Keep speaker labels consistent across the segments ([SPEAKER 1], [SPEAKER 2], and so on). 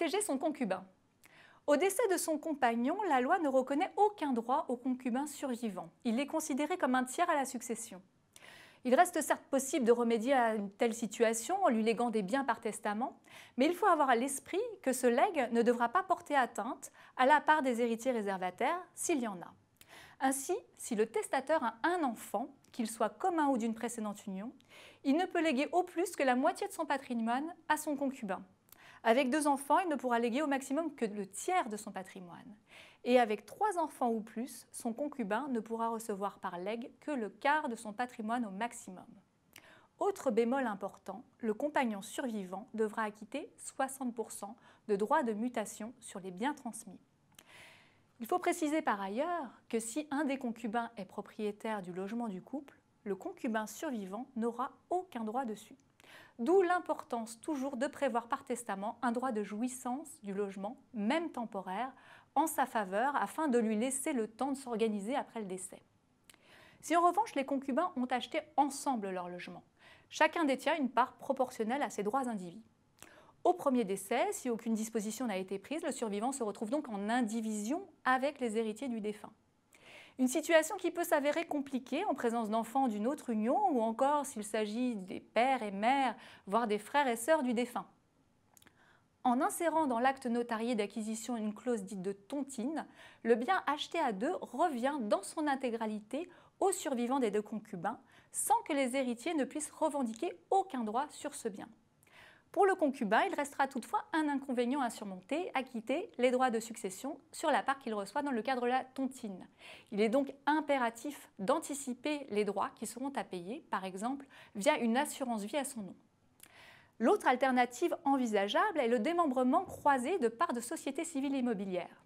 [SPEAKER 1] protéger son concubin. Au décès de son compagnon, la loi ne reconnaît aucun droit au concubin survivant. Il est considéré comme un tiers à la succession. Il reste certes possible de remédier à une telle situation en lui léguant des biens par testament, mais il faut avoir à l'esprit que ce legs ne devra pas porter atteinte à la part des héritiers réservataires s'il y en a. Ainsi, si le testateur a un enfant, qu'il soit commun ou d'une précédente union, il ne peut léguer au plus que la moitié de son patrimoine à son concubin. Avec 2 enfants, il ne pourra léguer au maximum que le tiers de son patrimoine. Et avec 3 enfants ou plus, son concubin ne pourra recevoir par legs que le quart de son patrimoine au maximum. Autre bémol important, le compagnon survivant devra acquitter 60% de droits de mutation sur les biens transmis. Il faut préciser par ailleurs que si un des concubins est propriétaire du logement du couple, le concubin survivant n'aura aucun droit dessus. D'où l'importance toujours de prévoir par testament un droit de jouissance du logement, même temporaire, en sa faveur afin de lui laisser le temps de s'organiser après le décès. Si en revanche les concubins ont acheté ensemble leur logement, chacun détient une part proportionnelle à ses droits indivis. Au premier décès, si aucune disposition n'a été prise, le survivant se retrouve donc en indivision avec les héritiers du défunt. Une situation qui peut s'avérer compliquée en présence d'enfants d'une autre union ou encore s'il s'agit des pères et mères, voire des frères et sœurs du défunt. En insérant dans l'acte notarié d'acquisition une clause dite de tontine, le bien acheté à 2 revient dans son intégralité au survivant des 2 concubins, sans que les héritiers ne puissent revendiquer aucun droit sur ce bien. Pour le concubin, il restera toutefois un inconvénient à surmonter, acquitter les droits de succession sur la part qu'il reçoit dans le cadre de la tontine. Il est donc impératif d'anticiper les droits qui seront à payer, par exemple via une assurance vie à son nom. L'autre alternative envisageable est le démembrement croisé de parts de sociétés civiles immobilières.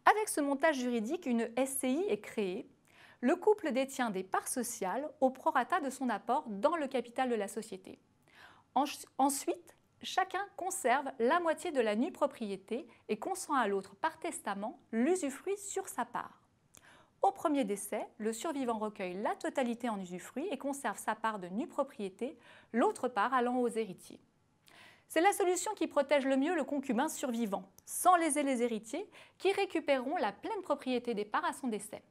[SPEAKER 1] Avec ce montage juridique, une SCI est créée. Le couple détient des parts sociales au prorata de son apport dans le capital de la société. Ensuite, chacun conserve la moitié de la nue propriété et consent à l'autre par testament l'usufruit sur sa part. Au premier décès, le survivant recueille la totalité en usufruit et conserve sa part de nue propriété, l'autre part allant aux héritiers. C'est la solution qui protège le mieux le concubin survivant, sans léser les héritiers qui récupéreront la pleine propriété des parts à son décès.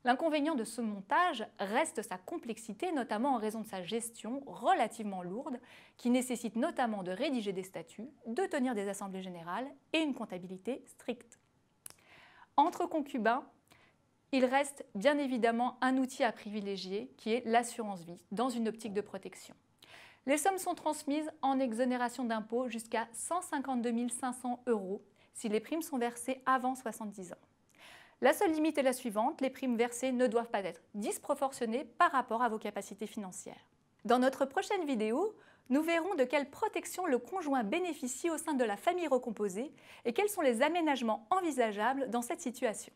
[SPEAKER 1] L'inconvénient de ce montage reste sa complexité, notamment en raison de sa gestion relativement lourde, qui nécessite notamment de rédiger des statuts, de tenir des assemblées générales et une comptabilité stricte. Entre concubins, il reste bien évidemment un outil à privilégier qui est l'assurance vie, dans une optique de protection. Les sommes sont transmises en exonération d'impôts jusqu'à 152 500 € si les primes sont versées avant 70 ans. La seule limite est la suivante, les primes versées ne doivent pas être disproportionnées par rapport à vos capacités financières. Dans notre prochaine vidéo, nous verrons de quelle protection le conjoint bénéficie au sein de la famille recomposée et quels sont les aménagements envisageables dans cette situation.